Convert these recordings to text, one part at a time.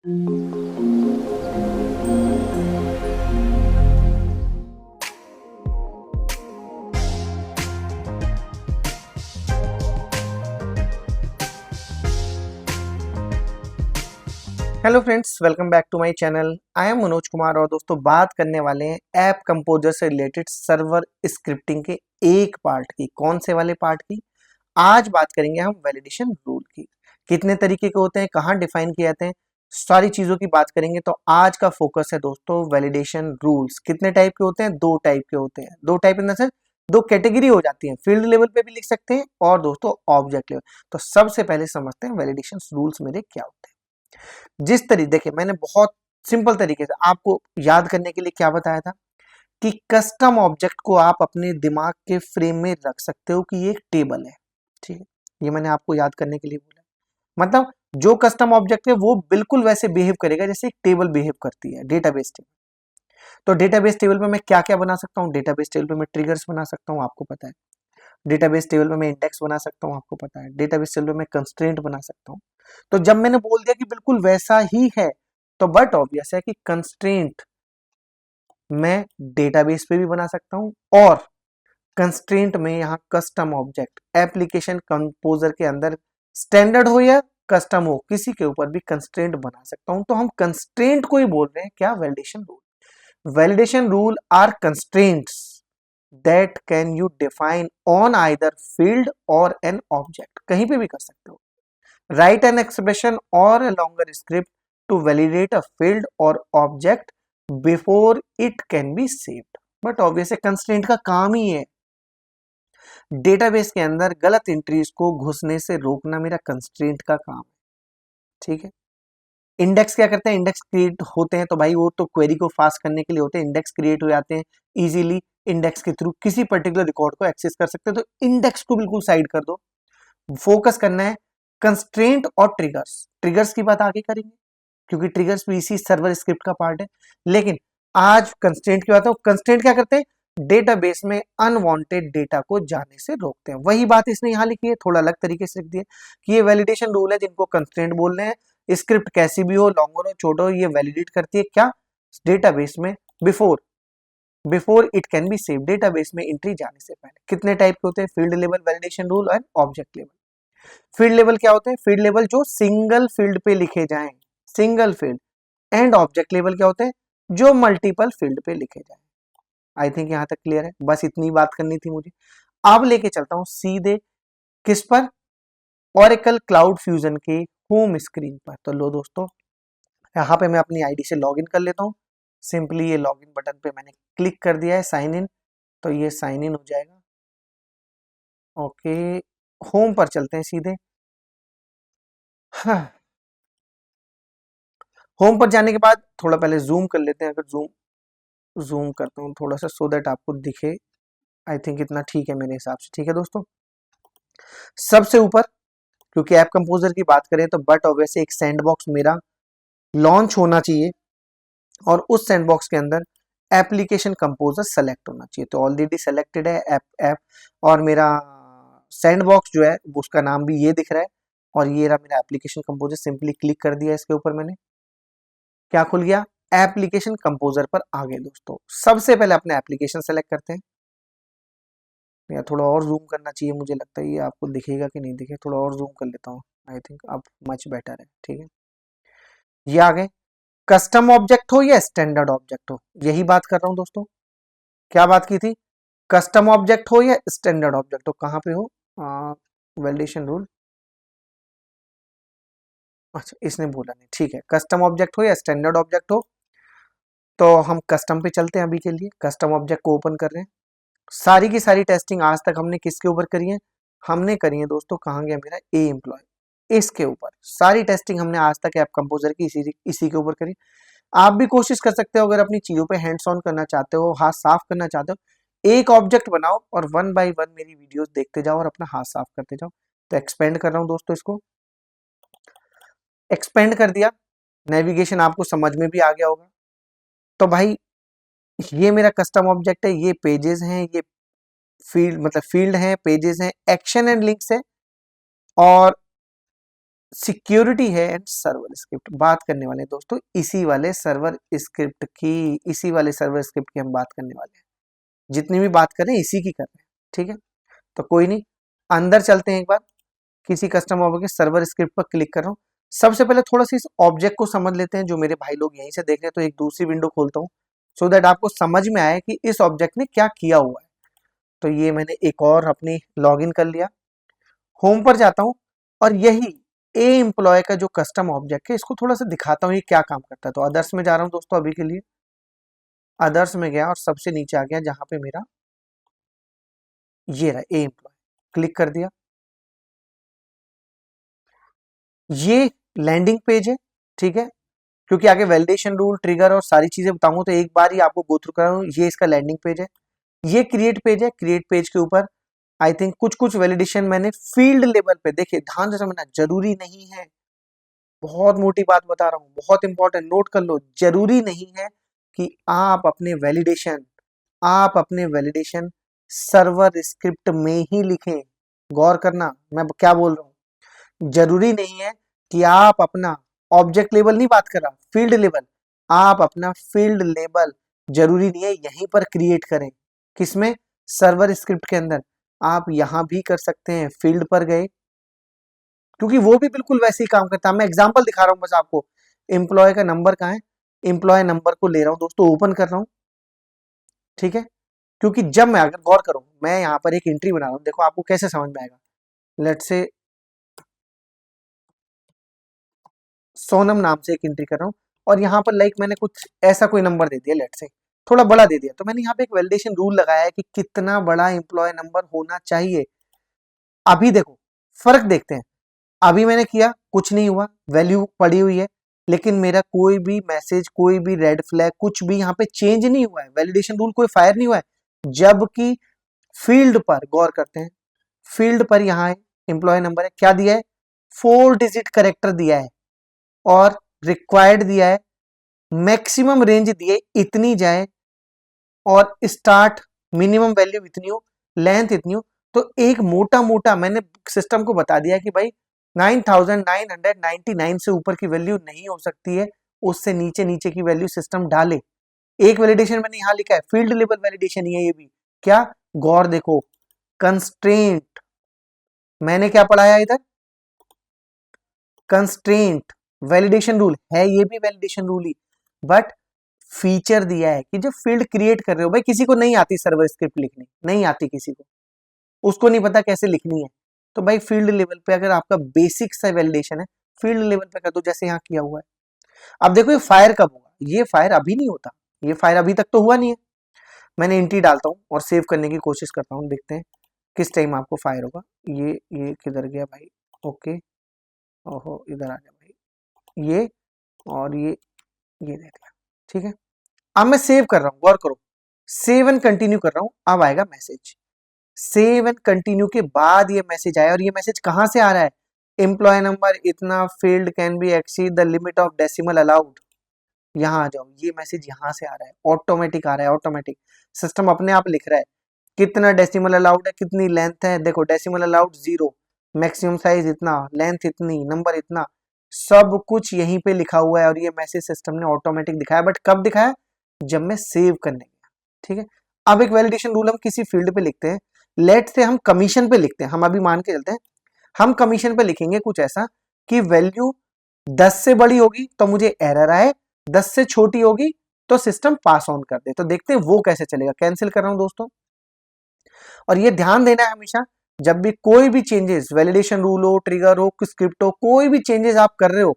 Hello friends, welcome back to my channel. I am Manoj Kumar और दोस्तों बात करने वाले हैं ऐप कंपोजर से रिलेटेड सर्वर स्क्रिप्टिंग के एक पार्ट की। कौन से वाले पार्ट की? आज बात करेंगे हम वैलिडेशन रूल की। कितने तरीके के होते हैं, कहाँ डिफाइन किए जाते हैं, सारी चीजों की बात करेंगे। तो आज का फोकस है दोस्तों वैलिडेशन रूल्स। कितने टाइप के होते हैं? दो टाइप के होते हैं। दो टाइप इन द सेंस दो कैटेगरी हो जाती है। फील्ड लेवल पे भी लिख सकते हैं और दोस्तों ऑब्जेक्ट लेवल। तो सबसे पहले समझते हैं वैलिडेशन रूल्स मेरे क्या होते हैं। जिस तरीके देखिए, मैंने बहुत सिंपल तरीके से आपको याद करने के लिए क्या बताया था कि कस्टम ऑब्जेक्ट को आप अपने दिमाग के फ्रेम में रख सकते हो कि ये एक टेबल है। ठीक है, ये मैंने आपको याद करने के लिए बोला। मतलब जो कस्टम ऑब्जेक्ट है वो बिल्कुल वैसे बिहेव करेगा जैसे एक टेबल बिहेव करती है, डेटाबेस टेबल। तो डेटाबेस टेबल पे मैं क्या क्या बना सकता हूँ? डेटाबेस टेबल पे मैं ट्रिगर्स बना सकता हूँ, आपको पता है। डेटाबेस टेबल में मैं इंडेक्स बना सकता हूँ, आपको पता है। डेटाबेस टेबल में मैं कंस्ट्रेंट बना सकता हूँ। तो जब मैंने बोल दिया कि बिल्कुल वैसा ही है, तो बट ऑब्वियस है कि कंस्ट्रेंट मैं डेटाबेस पे भी बना सकता हूँ और कंस्ट्रेंट में यहाँ कस्टम ऑब्जेक्ट एप्लीकेशन कंपोजर के अंदर स्टैंडर्ड हो या कस्टम हो, किसी के ऊपर भी कंस्ट्रेंट बना सकता हूँ। तो हम कंस्ट्रेंट को ही बोल रहे हैं क्या? Validation rule. Validation rule are constraints that can you define on either field or an object। कहीं पे भी कर सकते हो। write an expression or a longer script to validate a field or object before it can be saved। But obvious है constraint का काम ही है डेटाबेस के अंदर गलत एंट्रीज को घुसने से रोकना, मेरा कंस्ट्रेंट का काम है। ठीक है, इंडेक्स क्या करते हैं? इंडेक्स क्रिएट होते हैं तो भाई वो तो क्वेरी को फास्ट करने के लिए होते हैं। इंडेक्स क्रिएट हो जाते हैं इजीली, इंडेक्स के थ्रू किसी पर्टिकुलर रिकॉर्ड को एक्सेस कर सकते हैं। तो इंडेक्स को बिल्कुल साइड कर दो, फोकस करना है कंस्ट्रेंट और ट्रिगर्स। ट्रिगर्स की बात आगे करेंगे क्योंकि ट्रिगर्स भी इसी सर्वर स्क्रिप्ट का पार्ट है। लेकिन आज कंस्ट्रेंट की बात है। कंस्ट्रेंट क्या करते हैं? डेटाबेस में अनवांटेड डेटा को जाने से रोकते हैं। वही बात इसने यहां लिखी है, थोड़ा अलग तरीके से लिख दिया कि ये वैलिडेशन रूल है जिनको कंस्ट्रेंट बोल रहे हैं। स्क्रिप्ट कैसी भी हो, लॉन्गर हो, छोटा हो, ये वैलिडेट करती है क्या? डेटाबेस में before it can be save, database में एंट्री जाने से पहले। कितने टाइप के होते हैं? फील्ड लेवल वैलिडेशन रूल और ऑब्जेक्ट लेवल। फील्ड लेवल क्या होते हैं? फील्ड लेवल जो सिंगल फील्ड पे लिखे जाएं, single field. And object level क्या होते हैं? जो मल्टीपल फील्ड पे लिखे जाएं। आई थिंक यहां तक क्लियर है, बस इतनी बात करनी थी मुझे। अब लेके चलता हूं सीधे किस पर? ओरेकल क्लाउड फ्यूजन के होम स्क्रीन पर। तो लो दोस्तों, यहाँ पे मैं अपनी आईडी से लॉगिन कर लेता हूँ। सिंपली ये लॉगिन बटन पे मैंने क्लिक कर दिया है, साइन इन। तो ये साइन इन हो जाएगा। ओके, होम पर चलते हैं सीधे। हाँ, होम पर जाने के बाद थोड़ा पहले जूम कर लेते हैं। अगर जूम जूम करता हूँ थोड़ा सा सो दैट आपको दिखे। आई थिंक इतना ठीक है मेरे हिसाब से। ठीक है दोस्तों, सबसे ऊपर क्योंकि ऐप कंपोजर की बात करें तो बट ऑब्वियसली एक सैंडबॉक्स मेरा लॉन्च होना चाहिए और उस सैंडबॉक्स के अंदर एप्लीकेशन कंपोजर सेलेक्ट होना चाहिए। तो ऑलरेडी सेलेक्टेड है ऐप ऐप और मेरा सैंडबॉक्स जो है उसका नाम भी ये दिख रहा है और ये रहा मेरा एप्लीकेशन कंपोजर। सिंपली क्लिक कर दिया इसके ऊपर मैंने, क्या खुल गया? एप्लीकेशन कंपोजर पर आ गए दोस्तों। सबसे पहले अपने एप्लीकेशन सेलेक्ट करते हैं। या थोड़ा और जूम करना चाहिए, मुझे लगता है ये आपको दिखेगा कि नहीं दिखे। थोड़ा और जूम कर लेता हूँ। आई थिंक अब मच बेटर है। ठीक है, ये आ गए। कस्टम ऑब्जेक्ट हो या स्टैंडर्ड ऑब्जेक्ट हो, यही बात कर रहा हूँ दोस्तों। क्या बात की थी? कस्टम ऑब्जेक्ट हो या स्टैंडर्ड ऑब्जेक्ट हो, कहाँ पे हो? Validation rule. अच्छा, इसने बोला नहीं, ठीक है। कस्टम ऑब्जेक्ट हो या स्टैंडर्ड ऑब्जेक्ट हो, तो हम कस्टम पे चलते हैं अभी के लिए। कस्टम ऑब्जेक्ट को ओपन कर रहे हैं। सारी की सारी टेस्टिंग आज तक हमने किसके ऊपर करी है? हमने करी है दोस्तों, कहाँ गया मेरा ए एम्प्लॉय, इसके ऊपर सारी टेस्टिंग हमने आज तक ऐप कंपोजर की इसी के ऊपर करी। आप भी कोशिश कर सकते हो, अगर अपनी चीजों पे हैंड्स ऑन करना चाहते हो, हाथ साफ करना चाहते हो, एक ऑब्जेक्ट बनाओ और वन बाय वन मेरी वीडियोस देखते जाओ और अपना हाथ साफ करते जाओ। तो एक्सपेंड कर रहा हूं दोस्तों, इसको एक्सपेंड कर दिया। नेविगेशन आपको समझ में भी आ गया होगा। तो भाई ये मेरा कस्टम ऑब्जेक्ट है, ये पेजेस हैं, ये फील्ड मतलब फील्ड है, पेजेस हैं, एक्शन एंड लिंक्स है और सिक्योरिटी है एंड सर्वर स्क्रिप्ट बात करने वाले हैं दोस्तों, इसी वाले सर्वर स्क्रिप्ट की, इसी वाले सर्वर स्क्रिप्ट की हम बात करने वाले हैं। जितनी भी बात कर रहे हैं इसी की कर रहे हैं, ठीक है। तो कोई नहीं, अंदर चलते हैं एक बार। किसी कस्टम ऑब्जेक्ट के सर्वर स्क्रिप्ट पर क्लिक कर रहा हूँ। सबसे पहले थोड़ा सा इस ऑब्जेक्ट को समझ लेते हैं, जो मेरे भाई लोग यहीं से देख रहे हैं, तो एक दूसरी विंडो खोलता हूँ सो दैट आपको समझ में आए कि इस ऑब्जेक्ट ने क्या किया हुआ है। तो ये मैंने एक और अपनी लॉगिन कर लिया, होम पर जाता हूँ और यही ए एम्प्लॉय का जो कस्टम ऑब्जेक्ट है इसको थोड़ा सा दिखाता हूँ ये क्या काम करता है। तो अदर्स में जा रहा हूँ दोस्तों, अभी के लिए अदर्स में गया और सबसे नीचे आ गया जहां पे मेरा ये रहा ए एम्प्लॉय, क्लिक कर दिया। ये लैंडिंग पेज है, ठीक है, क्योंकि आगे वैलिडेशन रूल, ट्रिगर और सारी चीजें बताऊंगा तो एक बार ही आपको गो थ्रू कर रहा हूँ। ये इसका लैंडिंग पेज है। ये क्रिएट पेज है, क्रिएट पेज के ऊपर आई थिंक कुछ कुछ वैलिडेशन मैंने फील्ड लेवल पे, देखिए ध्यान से समझना, जरूरी नहीं है, बहुत मोटी बात बता रहा हूँ, बहुत इंपॉर्टेंट, नोट कर लो, जरूरी नहीं है कि आप अपने वैलिडेशन सर्वर स्क्रिप्ट में ही लिखें। गौर करना मैं क्या बोल रहा हूँ, जरूरी नहीं है कि आप अपना ऑब्जेक्ट लेवल, नहीं बात कर रहा, फील्ड लेवल, आप अपना फील्ड लेवल जरूरी नहीं है यहीं पर क्रिएट करें। किसमें? सर्वर स्क्रिप्ट के अंदर। आप यहां भी कर सकते हैं, फील्ड पर गए, क्योंकि वो भी बिल्कुल वैसे ही काम करता है। मैं एग्जांपल दिखा रहा हूं बस आपको। एम्प्लॉय का नंबर कहाँ है? एम्प्लॉय नंबर को ले रहा हूं दोस्तों, ओपन कर रहा हूं, ठीक है, क्योंकि जब मैं, अगर गौर करो, मैं यहाँ पर एक एंट्री बना रहा हूँ, देखो आपको कैसे समझ में आएगा। लेट से सोनम नाम से एक एंट्री कर रहा हूँ और यहाँ पर लाइक मैंने कुछ ऐसा कोई नंबर दे दिया, लेट से थोड़ा बड़ा दे दिया, तो मैंने यहाँ पे एक वैलिडेशन रूल लगाया है कि कितना बड़ा एम्प्लॉय नंबर होना चाहिए। अभी देखो फर्क देखते हैं, अभी मैंने किया, कुछ नहीं हुआ, वैल्यू पड़ी हुई है, लेकिन मेरा कोई भी मैसेज, कोई भी रेड फ्लैग, कुछ भी यहाँ पे चेंज नहीं हुआ है, वैलिडेशन रूल कोई फायर नहीं हुआ है। जबकि फील्ड पर गौर करते हैं, फील्ड पर यहाँ है एम्प्लॉय नंबर है, क्या दिया है? 4 डिजिट करेक्टर दिया है और रिक्वायर्ड दिया है, मैक्सिमम रेंज दिए इतनी जाए और स्टार्ट मिनिमम वैल्यू इतनी हो, लेंथ इतनी हो। तो एक मोटा मोटा मैंने सिस्टम को बता दिया कि भाई 9999 से ऊपर की वैल्यू नहीं हो सकती है, उससे नीचे नीचे की वैल्यू सिस्टम डाले। एक वैलिडेशन मैंने यहां लिखा है, फील्ड लेवल वैलिडेशन ही है ये भी। क्या? गौर देखो, कंस्ट्रेंट, मैंने क्या पढ़ाया इधर? कंस्ट्रेंट वैलिडेशन रूल है, ये भी validation rule he, but feature दिया है कि जब फील्ड क्रिएट कर रहे हो, भाई किसी को नहीं आती सर्वर स्क्रिप्ट लिखनी, नहीं आती किसी को, उसको नहीं पता कैसे लिखनी है, तो भाई फील्ड लेवल पे अगर आपका बेसिक सा वैलिडेशन है, फील्ड लेवल पे कर दो जैसे यहाँ किया हुआ है। अब देखो ये फायर कब होगा? ये फायर अभी नहीं होता, ये फायर अभी तक तो हुआ नहीं है। मैंने एंट्री डालता हूँ और सेव करने की कोशिश करता हूँ, देखते हैं किस टाइम आपको फायर होगा। ये किधर गया भाई? ओके, ओहो इधर आ गया भाई, ये और ये दे दिया, ठीक है। अब मैं सेव कर रहा हूँ, गौर करो, सेव एंड कंटिन्यू कर रहा हूँ, अब आएगा मैसेज। सेव एंड कंटिन्यू के बाद ये मैसेज आया और ये मैसेज कहां से आ रहा है? एम्प्लॉय नंबर इतना, field can be exceed the limit of decimal allowed. यहाँ आ जाओ, ये मैसेज यहाँ से आ रहा है, ऑटोमेटिक आ रहा है, ऑटोमेटिक सिस्टम अपने आप लिख रहा है कितना डेसिमल अलाउड है, कितनी लेंथ है, देखो डेसिमल अलाउड 0, मैक्सिमम साइज इतना, लेंथ इतनी, नंबर इतना, सब कुछ यहीं पे लिखा हुआ है और ये मैसेज सिस्टम ने ऑटोमेटिक दिखाया। बट कब दिखाया? जब मैं सेव करने गया, ठीक है। अब एक वैलिडेशन रूल हम किसी फील्ड पे लिखते हैं, लेट से हम कमीशन पे लिखते हैं, हम अभी मान के चलते हैं हम कमीशन पे लिखेंगे कुछ ऐसा कि वैल्यू 10 से बड़ी होगी तो मुझे एरर आए, 10 से छोटी होगी तो सिस्टम पास ऑन कर दे। तो देखते हैं वो कैसे चलेगा। कैंसिल कर रहा हूं दोस्तों, और ये ध्यान देना है हमेशा, जब भी कोई भी चेंजेस, वैलिडेशन रूल हो, ट्रिगर हो, स्क्रिप्ट हो, कोई भी चेंजेस आप कर रहे हो,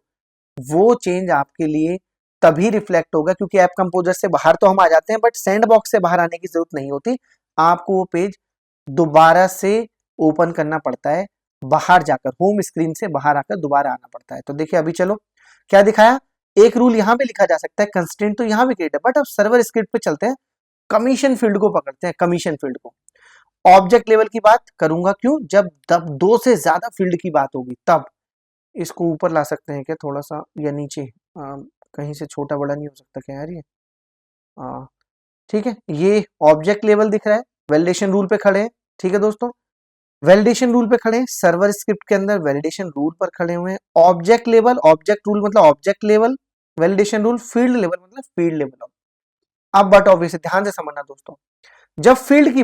वो चेंज आपके लिए तभी रिफ्लेक्ट होगा, क्योंकि ऐप कंपोजर से बाहर तो हम आ जाते हैं बट सैंड बॉक्स से बाहर आने की जरूरत नहीं होती। आपको वो पेज दोबारा से ओपन करना पड़ता है, बाहर जाकर, होम स्क्रीन से बाहर आकर दोबारा आना पड़ता है। तो देखिए अभी चलो क्या दिखाया, एक रूल यहां पे लिखा जा सकता है, कंस्ट्रेंट तो यहां भी क्रिएट है, बट अब सर्वर स्क्रिप्ट पे चलते हैं, कमीशन फील्ड को पकड़ते हैं, कमीशन फील्ड को। ऑब्जेक्ट लेवल की बात करूंगा क्यों? जब तब 2 से ज्यादा फील्ड की बात होगी तब। इसको ऊपर ला सकते हैं क्या थोड़ा सा, या नीचे? कहीं से छोटा बड़ा नहीं हो सकता क्या यार ये? ठीक है, ये ऑब्जेक्ट लेवल दिख रहा है, वैलिडेशन रूल पे खड़े हैं, ठीक है दोस्तों। वैलिडेशन रूल पे खड़े हैं, सर्वर स्क्रिप्ट के अंदर वैलिडेशन रूल पर खड़े हुए हैं। ऑब्जेक्ट लेवल, ऑब्जेक्ट रूल मतलब object level validation rule, field level मतलब फील्ड लेवल। अब बट ऑब्वियसली ध्यान से समझना दोस्तों, जब फील्ड की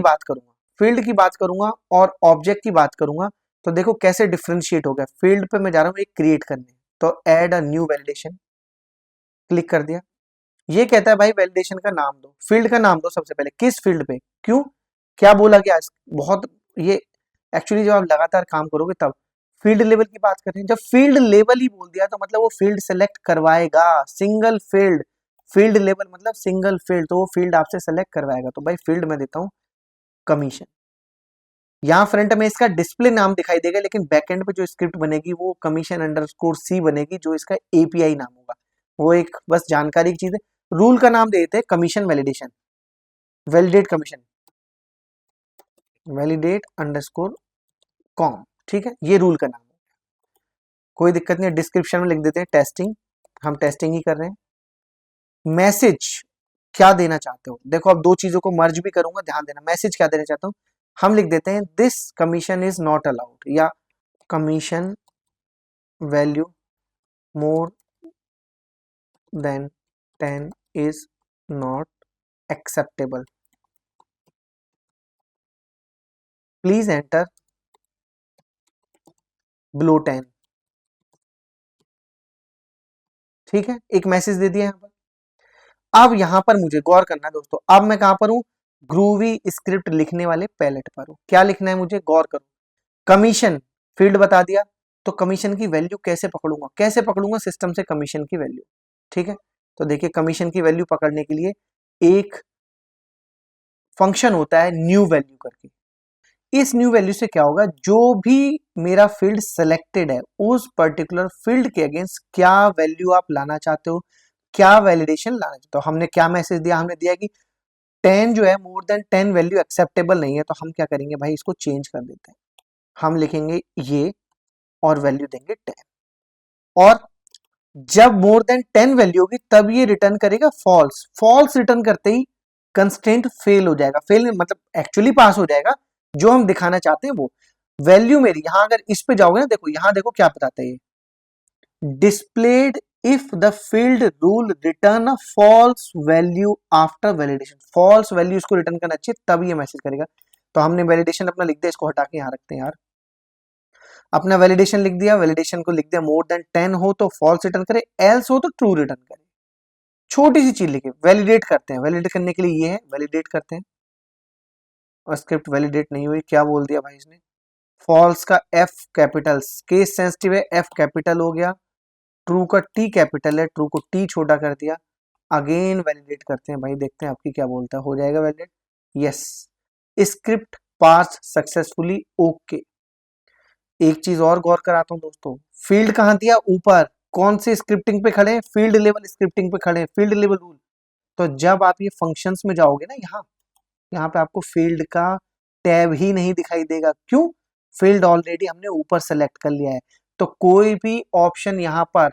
बात करूंगा और ऑब्जेक्ट की बात करूंगा तो देखो कैसे डिफ्रेंशिएट हो गया। फील्ड पे मैं जा रहा हूं एक क्रिएट करने, तो add a new validation, click कर दिया। ये कहता है भाई वैलिडेशन का नाम दो, फील्ड का नाम दो सबसे पहले, किस फील्ड पे, क्यों, क्या बोला गया। बहुत ये एक्चुअली जब आप लगातार काम करोगे तब फील्ड लेवल की बात करें, जब फील्ड लेवल ही बोल दिया तो मतलब वो फील्ड सेलेक्ट करवाएगा, सिंगल फील्ड, फील्ड लेवल मतलब सिंगल फील्ड, तो वो फील्ड आपसे सेलेक्ट करवाएगा। तो भाई फील्ड में देता हूं कमीशन। यहाँ फ्रंट में इसका डिस्प्ले नाम दिखाई देगा, लेकिन बैकएंड पे जो स्क्रिप्ट बनेगी वो कमीशन अंडरस्कोर सी बनेगी, जो इसका एपीआई नाम होगा। वो एक बस जानकारी की चीज है। रूल का नाम देते हैं commission validation, validate commission, validate underscore com, ठीक है, ये रूल का नाम है। कोई दिक्कत नहीं, डिस्क्रिप्शन में लिख देते हैं टेस्टिंग, हम टेस्टिंग ही कर रहे हैं। मैसेज क्या देना चाहते हो, देखो अब दो चीजों को मर्ज भी करूंगा, ध्यान देना। मैसेज क्या देना चाहता हूं, हम लिख देते हैं this commission is not allowed, या commission value more than 10 is not acceptable, please enter below 10, ठीक है, एक मैसेज दे दिया यहाँ पर। अब यहां पर मुझे गौर करना है दोस्तों, अब मैं कहां पर हूं, ग्रूवी स्क्रिप्ट लिखने वाले पैलेट पर हूं। क्या लिखना है मुझे, गौर करो, कमीशन फील्ड बता दिया, तो कमीशन की वैल्यू कैसे पकड़ूंगा, कैसे पकड़ूंगा, सिस्टम से कमीशन की वैल्यू, ठीक है। तो देखिए कमीशन की वैल्यू पकड़ने के लिए एक फंक्शन होता है न्यू वैल्यू करके। इस न्यू वैल्यू से क्या होगा, जो भी मेरा फील्ड सिलेक्टेड है उस पर्टिकुलर फील्ड के अगेंस्ट क्या वैल्यू आप लाना चाहते हो, क्या वैलिडेशन लाना चाहते हो। हमने क्या मैसेज दिया, हमने दिया कि 10 जो है मोर देन 10 वैल्यू एक्सेप्टेबल नहीं है, तो हम क्या करेंगे भाई, इसको चेंज कर देते हैं, हम लिखेंगे ये और वैल्यू देंगे 10। और जब मोर देन 10 वैल्यू होगी तब ये रिटर्न करेगा फॉल्स, फॉल्स रिटर्न करते ही कंस्ट्रेंट फेल हो जाएगा, फेल मतलब एक्चुअली पास हो जाएगा, जो हम दिखाना चाहते हैं वो वैल्यू मेरी। यहां अगर इस पे जाओगे ना, देखो यहां देखो क्या बताता है ये, displayed if the field rule return a false value after validation, false value इसको रिटर्न करना चाहिए तब ये मैसेज करेगा। तो हमने वैलिडेशन अपना लिख दिया, इसको हटा के यहां रखते हैं यार, अपना वैलिडेशन लिख दिया, वैलिडेशन को लिख दिया मोर देन 10 हो तो फॉल्स रिटर्न करे, एल्स हो तो ट्रू रिटर्न करे। छोटी सी चीज लिखे, वैलिडेट करते हैं, वैलिडेट करने के लिए ये है, वैलिडेट करते हैं, और स्क्रिप्ट वैलिडेट नहीं हुई, क्या बोल दिया भाई इसने, फॉल्स का एफ कैपिटल, केस सेंसिटिव है, एफ कैपिटल हो गया, ट्रू का टी कैपिटल है, ट्रू को टी छोटा कर दिया। अगेन वैलिडेट करते हैं भाई, देखते हैं आपकी क्या बोलता है, हो जाएगा वैलिडेट, यस, स्क्रिप्ट पास सक्सेसफुली, ओके। एक चीज और गौर कराता हूं दोस्तों, फील्ड कहां दिया, ऊपर, कौन से स्क्रिप्टिंग पे खड़े हैं, फील्ड लेवल स्क्रिप्टिंग पे खड़े हैं, फील्ड लेवल रूल। तो जब आप ये फंक्शंस में जाओगे ना, यहाँ पे आपको फील्ड का टैब ही नहीं दिखाई देगा, क्यों, फील्ड ऑलरेडी हमने ऊपर सेलेक्ट कर लिया है। तो कोई भी ऑप्शन यहाँ पर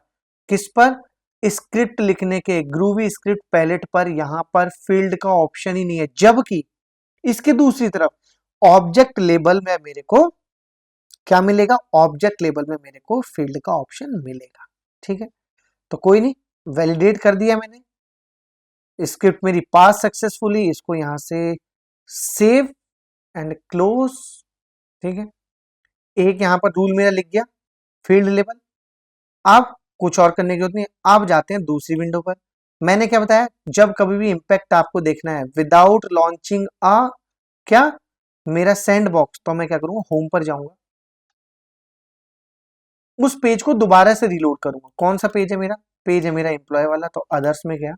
किस पर, स्क्रिप्ट लिखने के ग्रूवी स्क्रिप्ट पैलेट पर यहाँ पर फील्ड का ऑप्शन ही नहीं है, जबकि इसके दूसरी तरफ ऑब्जेक्ट लेबल में मेरे को क्या मिलेगा, ऑब्जेक्ट लेबल में मेरे को फील्ड का ऑप्शन मिलेगा, ठीक है। तो कोई नहीं, वैलिडेट कर दिया मैंने, स्क्रिप्ट मेरी पास सक्सेसफुली, इसको यहां से सेव एंड क्लोज, ठीक है। एक यहां पर रूल मेरा लिख गया फील्ड लेवल। अब कुछ और करने की जरूरत नहीं, अब जाते हैं दूसरी विंडो पर। मैंने क्या बताया, जब कभी भी इंपैक्ट आपको देखना है विदाउट लॉन्चिंग अ क्या, मेरा सैंड बॉक्स, तो मैं क्या करूंगा, होम पर जाऊंगा, उस पेज को दोबारा से रीलोड करूंगा। कौन सा पेज है मेरा, पेज है मेरा एम्प्लॉय वाला, तो अदर्स में गया,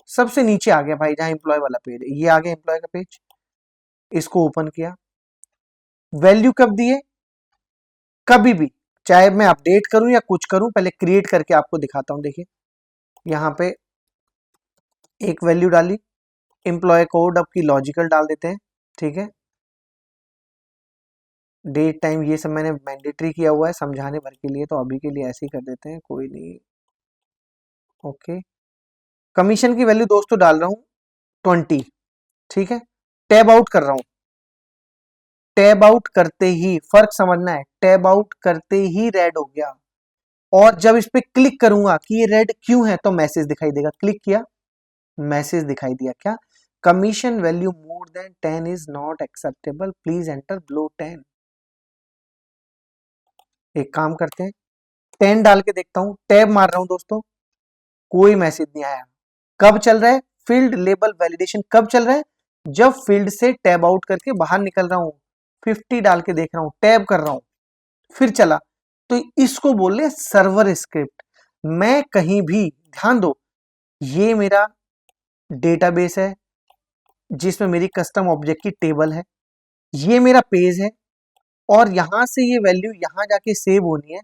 सबसे नीचे आ गया भाई जहां एम्प्लॉय वाला पेज है, ये आ गया एम्प्लॉय का पेज, इसको ओपन किया। वैल्यू कब दिए, कभी भी, चाहे मैं अपडेट करूं या कुछ करूं, पहले क्रिएट करके आपको दिखाता हूं। देखिए यहां पे एक वैल्यू डाली, एम्प्लॉय कोड अब की लॉजिकल डाल देते हैं, ठीक है, डेट टाइम ये सब मैंने मैंडेटरी किया हुआ है समझाने भर के लिए, तो अभी के लिए ऐसे ही कर देते हैं, कोई नहीं, ओके। कमीशन की वैल्यू दोस्तों डाल रहा हूं 20, ठीक है, टैब आउट कर रहा हूं, टैब आउट करते ही, फर्क समझना है, टैब आउट करते ही रेड हो गया, और जब इस पे क्लिक करूंगा कि ये रेड क्यों है तो मैसेज दिखाई देगा। क्लिक किया, मैसेज दिखाई दिया, क्या, commission value more than 10 is not acceptable, please enter below 10। एक काम करते हैं, 10 डाल के देखता हूं, टैब मार रहा हूं दोस्तों, कोई मैसेज नहीं आया। कब चल रहा है फील्ड लेबल वैलिडेशन, कब चल रहा है, जब फील्ड से टैब आउट करके बाहर निकल रहा हूं, 50 डाल के देख रहा हूं, टैब कर रहा हूं, फिर चला, तो इसको बोल रहे सर्वर स्क्रिप्ट। मैं कहीं भी, ध्यान दो, ये मेरा डेटाबेस है जिसमें मेरी कस्टम ऑब्जेक्ट की टेबल है, ये मेरा पेज है, और यहां से ये वैल्यू यहां जाके सेव होनी है,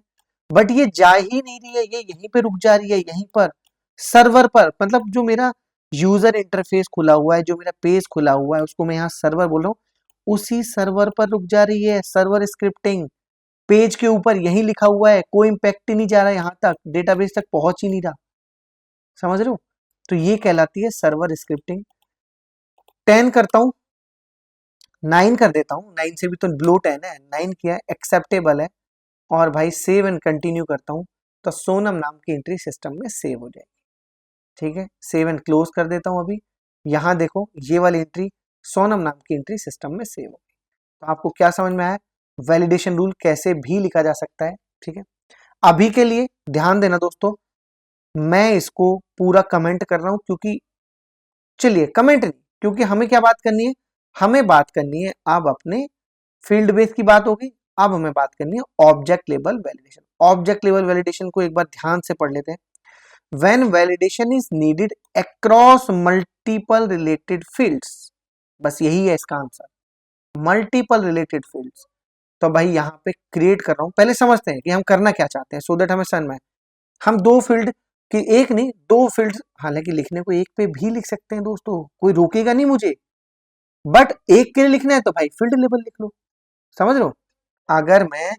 बट ये जा ही नहीं रही है, ये यहीं पे रुक जा रही है, यहीं पर सर्वर पर, मतलब जो मेरा यूजर इंटरफेस खुला हुआ है, जो मेरा पेज खुला हुआ है, उसको मैं यहाँ सर्वर बोल रहा हूँ, उसी सर्वर पर रुक जा रही है सर्वर स्क्रिप्टिंग। पेज के ऊपर यही लिखा हुआ है, कोई इंपैक्ट ही नहीं जा रहा है, यहां तक डेटाबेस तक पहुंच ही नहीं रहा, समझ रहे हो, तो ये कहलाती है सर्वर स्क्रिप्टिंग। 10 करता हूं, 9 कर देता हूं, 9 से भी तो बिलो 10 है, 9 किया है, एक्सेप्टेबल है, और भाई सेव एंड कंटिन्यू करता हूं, तो सोनम नाम की एंट्री सिस्टम में सेव हो जाएगी। ठीक है, सेव एंड क्लोज कर देता हूं। अभी यहां देखो, ये वाली एंट्री सोनम नाम की एंट्री सिस्टम में सेव हो गई। तो आपको क्या समझ में आया, वैलिडेशन रूल कैसे भी लिखा जा सकता है। ठीक है, अभी के लिए ध्यान देना दोस्तों, मैं इसको पूरा कमेंट कर रहा हूं, क्योंकि चलिए कमेंट नहीं, क्योंकि हमें क्या बात करनी है, हमें बात करनी है अब अपने फील्ड बेस की बात होगी, अब हमें बात करनी है object level validation. Object level validation को एक बार ध्यान से पढ़ लेते हैं। When validation is needed across multiple related fields, बस यही है इसका आंसर, मल्टीपल रिलेटेड फील्ड्स। तो भाई यहाँ पे क्रिएट कर रहा हूं, पहले समझते हैं कि हम करना क्या चाहते हैं, सो दैट हमें समझ में आए। हम दो फील्ड की, एक नहीं दो फील्ड, हालांकि लिखने को एक पे भी लिख सकते हैं दोस्तों, कोई रोकेगा नहीं मुझे, बट एक के लिए लिखना है तो भाई फील्ड लेवल लिख लो, समझ लो। अगर मैं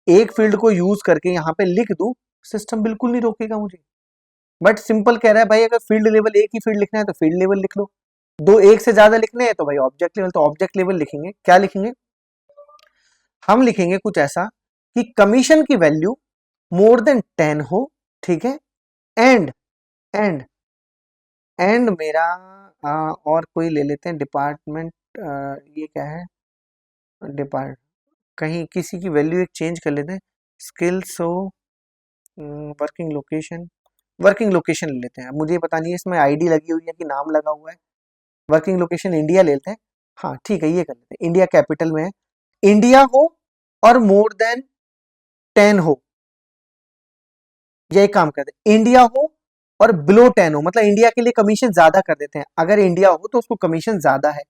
एक फील्ड को यूज करके यहाँ पे लिख दूं, सिस्टम बिल्कुल नहीं रोकेगा मुझे, बट सिंपल कह रहा है भाई, अगर फील्ड लेवल एक ही फील्ड लिखना है तो फील्ड लेवल लिख लो, दो एक से ज्यादा लिखने हैं तो भाई ऑब्जेक्ट लेवल, तो ऑब्जेक्ट लेवल लिखेंगे। क्या लिखेंगे, हम लिखेंगे कुछ ऐसा कि कमीशन की वैल्यू मोर देन 10 हो, ठीक है, एंड एंड एंड मेरा और कोई ले लेते हैं डिपार्टमेंट, ये क्या है, डिपार्ट, कहीं किसी की वैल्यू एक चेंज कर लेते हैं, स्किल्स हो, वर्किंग लोकेशन, वर्किंग लोकेशन ले लेते हैं। मुझे पता नहीं है इसमें आईडी लगी हुई है कि नाम लगा हुआ है, वर्किंग लोकेशन इंडिया ले लेते हैं। हाँ ठीक है, ये कर लेते हैं, इंडिया कैपिटल में है, इंडिया हो और मोर देन 10 हो, यही काम करते हैं, इंडिया हो और बिलो 10 हो, मतलब इंडिया के लिए कमीशन ज्यादा कर देते हैं, अगर इंडिया हो तो उसको कमीशन ज्यादा है,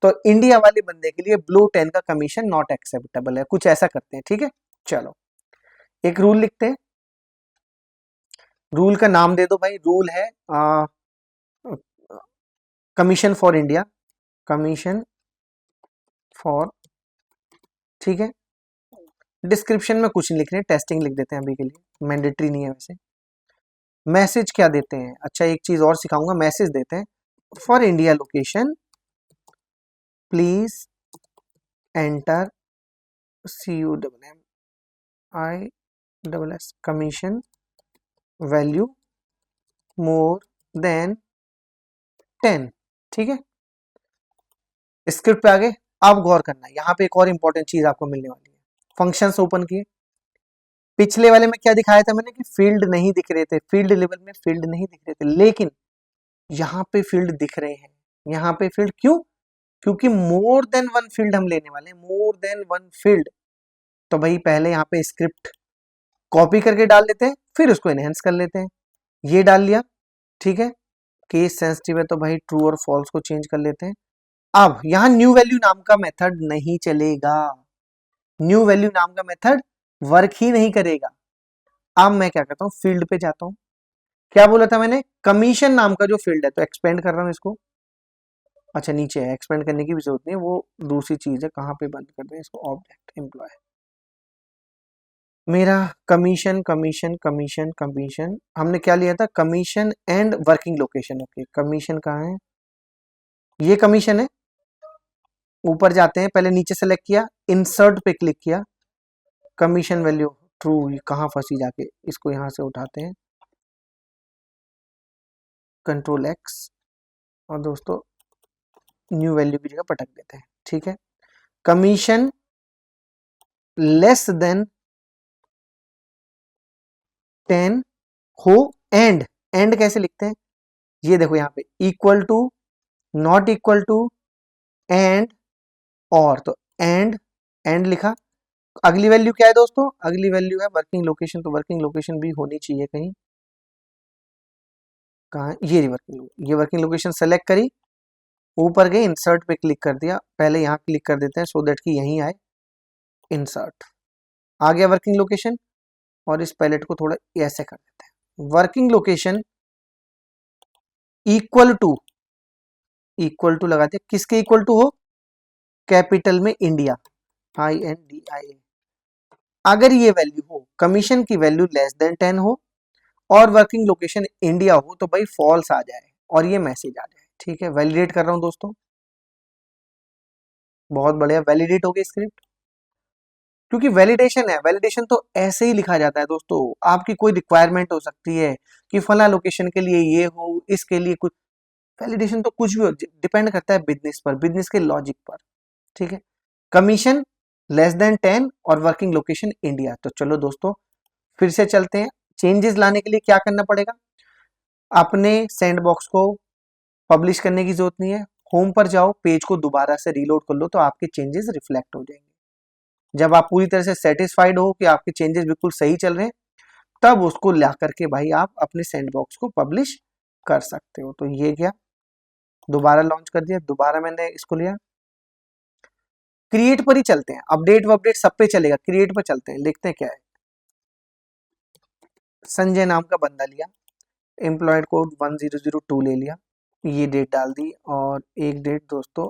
तो इंडिया वाले बंदे के लिए बिलो 10 का कमीशन नॉट एक्सेप्टेबल है, कुछ ऐसा करते हैं। ठीक है, चलो एक रूल लिखते हैं, रूल का नाम दे दो भाई, रूल है commission for India, commission for, ठीक है, डिस्क्रिप्शन में कुछ नहीं लिख रहे, टेस्टिंग लिख देते हैं अभी के लिए, मैंडेटरी नहीं है वैसे। मैसेज क्या देते हैं, अच्छा एक चीज और सिखाऊंगा, मैसेज देते हैं, for India location please enter CUMMISS commission value more than 10। ठीक है, स्क्रिप्ट पे आगे, अब गौर करना, यहाँ पे एक और इंपॉर्टेंट चीज आपको मिलने वाली है, फंक्शंस ओपन किए, पिछले वाले में क्या दिखाया था मैंने कि फील्ड नहीं दिख रहे थे, फील्ड लेवल में फील्ड नहीं दिख रहे थे, लेकिन यहाँ पे फील्ड दिख रहे हैं, यहाँ पे फील्ड क्यों, क्योंकि मोर देन वन फील्ड हम लेने वाले हैं, मोर देन वन फील्ड। तो भाई पहले यहाँ पे स्क्रिप्ट कॉपी करके डाल लेते हैं, फिर उसको एनहेंस कर लेते हैं, ये डाल लिया, ठीक है, केस सेंसिटिव है तो भाई ट्रू और फॉल्स को चेंज कर लेते हैं। अब यहाँ न्यू वैल्यू नाम का मेथड नहीं चलेगा, न्यू वैल्यू नाम का मेथड वर्क ही नहीं करेगा। अब मैं क्या करता हूँ, फील्ड पे जाता हूँ, क्या बोला था मैंने, कमीशन नाम का जो फील्ड है, तो एक्सपेंड कर रहा हूँ इसको, अच्छा नीचे है, एक्सपेंड करने की भी जरूरत नहीं है, वो दूसरी चीज है, कहाँ पे बंद कर दें इसको, ऑब्जेक्ट एम्प्लॉय, मेरा कमीशन कमीशन कमीशन कमीशन, हमने क्या लिया था, commission and working location, okay, commission कहाँ है, ये कमीशन है, ऊपर जाते हैं, पहले नीचे सेलेक्ट किया, इंसर्ट पे क्लिक किया, कमीशन वैल्यू ट्रू, कहाँ फंसी जाके, इसको यहां से उठाते हैं, कंट्रोल एक्स, और दोस्तों न्यू वैल्यू की जगह पटक देते हैं। ठीक है, कमीशन लेस देन 10 हो, एंड कैसे लिखते हैं, ये देखो यहाँ पे equal to, not equal to, and, और, तो एंड लिखा। अगली वैल्यू क्या है दोस्तों, अगली वैल्यू है वर्किंग लोकेशन, तो वर्किंग लोकेशन भी होनी चाहिए कहीं, कहाँ, ये वर्किंग लोकेशन सेलेक्ट करी, ऊपर गए, इंसर्ट पे क्लिक कर दिया, पहले यहाँ क्लिक कर देते हैं सो दैट कि यहीं आए, इंसर्ट आ गया वर्किंग लोकेशन, और इस पैलेट को थोड़ा ऐसे कर देते हैं, वर्किंग लोकेशन इक्वल टू लगा दिया, किसके इक्वल टू हो, कैपिटल में इंडिया, INDIA, अगर ये वैल्यू हो, कमीशन की वैल्यू लेस देन 10 हो और वर्किंग लोकेशन इंडिया हो, तो भाई फॉल्स आ जाए और ये मैसेज आ जाए। ठीक है, वैलिडेट कर रहा हूं दोस्तों, बहुत बढ़िया, वैलिडेट हो गई स्क्रिप्ट, क्योंकि वैलिडेशन है, वैलिडेशन तो ऐसे ही लिखा जाता है दोस्तों, आपकी कोई रिक्वायरमेंट हो सकती है कि फला लोकेशन के लिए ये हो, इसके लिए कुछ, वैलिडेशन तो कुछ भी हो, डिपेंड करता है बिजनेस पर, बिजनेस के लॉजिक पर। ठीक है, कमीशन लेस देन 10 और वर्किंग लोकेशन इंडिया, तो चलो दोस्तों फिर से चलते हैं, चेंजेस लाने के लिए क्या करना पड़ेगा, अपने सैंडबॉक्स को पब्लिश करने की जरूरत नहीं है, होम पर जाओ, पेज को दोबारा से रीलोड कर लो, तो आपके चेंजेस रिफ्लेक्ट हो जाएंगे। जब आप पूरी तरह से सेटिस्फाइड हो कि आपके चेंजेस बिल्कुल सही चल रहे हैं, तब उसको ला करके भाई आप अपने सैंडबॉक्स को पब्लिश कर सकते हो। तो ये क्या, दोबारा लॉन्च कर दिया, दोबारा मैंने इसको लिया, क्रिएट पर ही चलते हैं, अपडेट वपडेट सब पे चलेगा, क्रिएट पर चलते हैं, लिखते हैं क्या है, संजय नाम का बंदा लिया, एम्प्लॉयड कोड 1002 ले लिया, ये डेट डाल दी, और एक डेट दोस्तों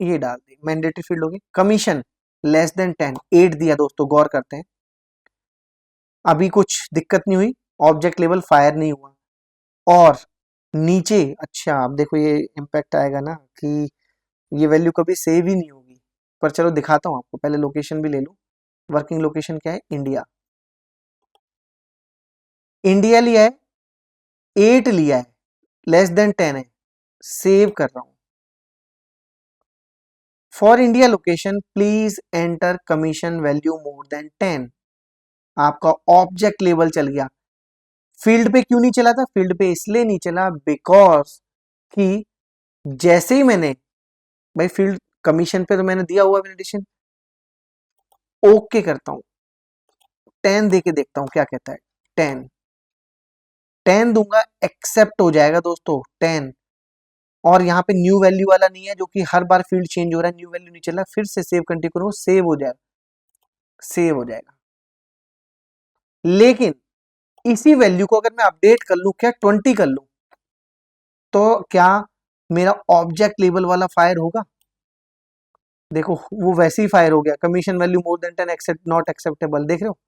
ये डाल दी, मैंडेटरी फील्ड होगी, कमीशन लेस देन 10, 8 दिया दोस्तों, गौर करते हैं, अभी कुछ दिक्कत नहीं हुई, ऑब्जेक्ट लेवल फायर नहीं हुआ, और नीचे, अच्छा अब देखो ये इम्पैक्ट आएगा ना कि ये वैल्यू कभी सेव ही नहीं होगी, पर चलो दिखाता हूं आपको, पहले लोकेशन भी ले लूं, वर्किंग लोकेशन क्या है, इंडिया, इंडिया लिया है, 8 लिया है, लेस देन 10 है, सेव कर रहा हूं, for India location please enter commission value more than 10, आपका ऑब्जेक्ट लेवल चल गया, फील्ड पे क्यों नहीं चला था, फील्ड पे इसलिए नहीं चला बिकॉज कि जैसे ही मैंने, भाई फील्ड कमीशन पे तो मैंने दिया हुआ वैलिडेशन, ओके करता हूं, 10 देके देखता हूं क्या कहता है, 10 दूंगा, एक्सेप्ट हो जाएगा दोस्तों 10, और यहाँ पे न्यू वैल्यू वाला नहीं है जो कि हर बार फील्ड चेंज हो रहा है, न्यू वैल्यू नहीं चला, फिर से सेव कंटिन्यू करूँ, सेव हो जाएगा, सेव हो जाएगा, लेकिन इसी वैल्यू को अगर मैं अपडेट कर लूं, क्या 20 कर लूं, तो क्या मेरा ऑब्जेक्ट लेवल वाला फायर होगा, देखो वो वैसे ही फायर हो गया, commission value more than 10 except not acceptable, देख रहे हो,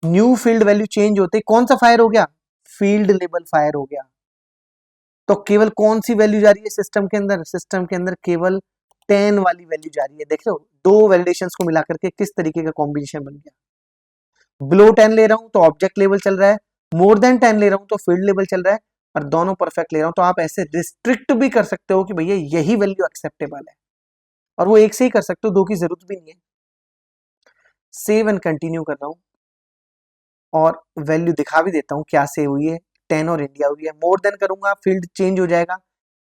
न्यू फील्ड वैल्यू चेंज होते कौन सा फायर हो गया, फील्ड लेवल फायर हो गया, तो केवल कौन सी वैल्यू जा रही है सिस्टम के अंदर, सिस्टम के अंदर केवल 10 वाली वैल्यू जा रही है, देख रहे हो, दो वैलिडेशंस को मिलाकर के किस तरीके का कॉम्बिनेशन बन गया, बिलो 10 ले रहा हूं तो ऑब्जेक्ट लेवल चल रहा है, मोर देन 10 ले रहा हूं तो फील्ड लेवल चल रहा है, और दोनों परफेक्ट ले रहा हूं, तो आप ऐसे रिस्ट्रिक्ट भी कर सकते हो कि भैया यही वैल्यू एक्सेप्टेबल है, और वो एक से ही कर सकते हो, दो की जरूरत भी नहीं है, सेव एंड कंटिन्यू कर रहा हूं, और वैल्यू दिखा भी देता हूं क्या सेव हुई है, 10 और इंडिया हुई है, मोर देन करूंगा फील्ड चेंज हो जाएगा,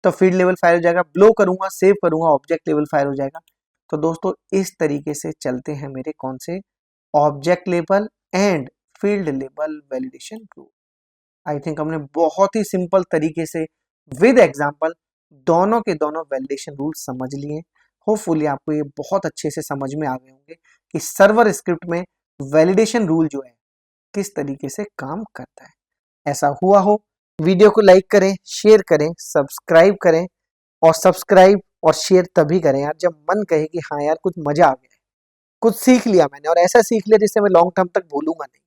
तो फील्ड लेवल फायर हो जाएगा, ब्लो करूंगा सेव करूंगा ऑब्जेक्ट लेवल फायर हो जाएगा। तो दोस्तों इस तरीके से चलते हैं मेरे कौन से, object level and field level validation rule. I think हमने बहुत ही सिंपल तरीके से विद एग्जांपल दोनों के दोनों वैलिडेशन रूल समझ लिए, होपफुली आपको ये बहुत अच्छे से समझ में आ गए होंगे कि सर्वर स्क्रिप्ट में वैलिडेशन रूल जो है किस तरीके से काम करता है। ऐसा हुआ हो, वीडियो को लाइक करें, शेयर करें, सब्सक्राइब करें, और सब्सक्राइब और शेयर तभी करें यार जब मन कहे कि हाँ यार कुछ मजा आ गया, कुछ सीख लिया मैंने, और ऐसा सीख लिया जिससे मैं लॉन्ग टर्म तक भूलूंगा नहीं,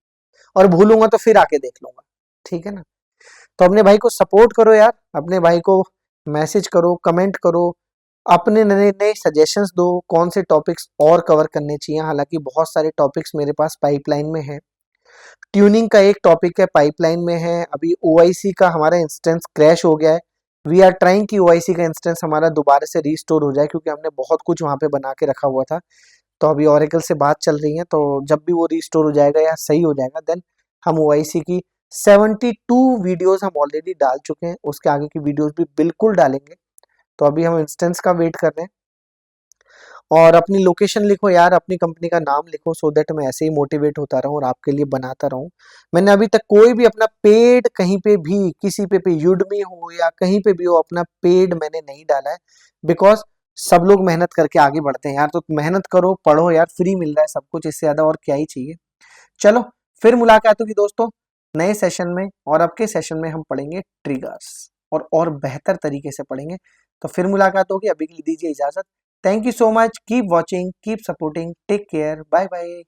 और भूलूंगा तो फिर आके देख लूंगा, ठीक है ना। तो अपने भाई को सपोर्ट करो यार, अपने भाई को मैसेज करो, कमेंट करो, अपने नए नए सजेशंस दो, कौन से टॉपिक्स और कवर करने चाहिए। हालांकि बहुत सारे टॉपिक्स मेरे पास पाइपलाइन में है। ट्यूनिंग का एक टॉपिक है पाइपलाइन में है। अभी ओआईसी का हमारा इंस्टेंस क्रैश हो गया है। वी आर ट्राइंग कि ओआईसी का इंस्टेंस हमारा दोबारा से रीस्टोर हो जाए, क्योंकि हमने बहुत कुछ वहाँ पे बना के रखा हुआ था। तो अभी ओरेकल से बात चल रही है, तो जब भी वो रीस्टोर हो जाएगा या सही हो जाएगा, देन हम ओआईसी की 72 वीडियोस हम ऑलरेडी डाल चुके हैं, उसके आगे की वीडियोस भी बिल्कुल डालेंगे। तो अभी हम इंस्टेंस का वेट कर रहे हैं। और अपनी लोकेशन लिखो यार, अपनी कंपनी का नाम लिखो, सो दैट मैं ऐसे ही मोटिवेट होता रहूं और आपके लिए बनाता रहूं। मैंने अभी तक कोई भी अपना पेड कहीं पे भी किसी पे यूडमी हो या कहीं पे भी हो अपना पेड मैंने नहीं डाला है। बिकॉज सब लोग मेहनत करके आगे बढ़ते हैं यार, तो मेहनत करो, पढ़ो यार, फ्री मिल रहा है सब कुछ, इससे ज्यादा और क्या ही चाहिए। चलो फिर मुलाकात होगी दोस्तों नए सेशन में, और अब के सेशन में हम पढ़ेंगे ट्रिगर्स और बेहतर तरीके से पढ़ेंगे। तो फिर मुलाकात होगी, अभी के लिए दीजिए इजाजत। Thank you so much, keep watching, keep supporting, take care, bye bye.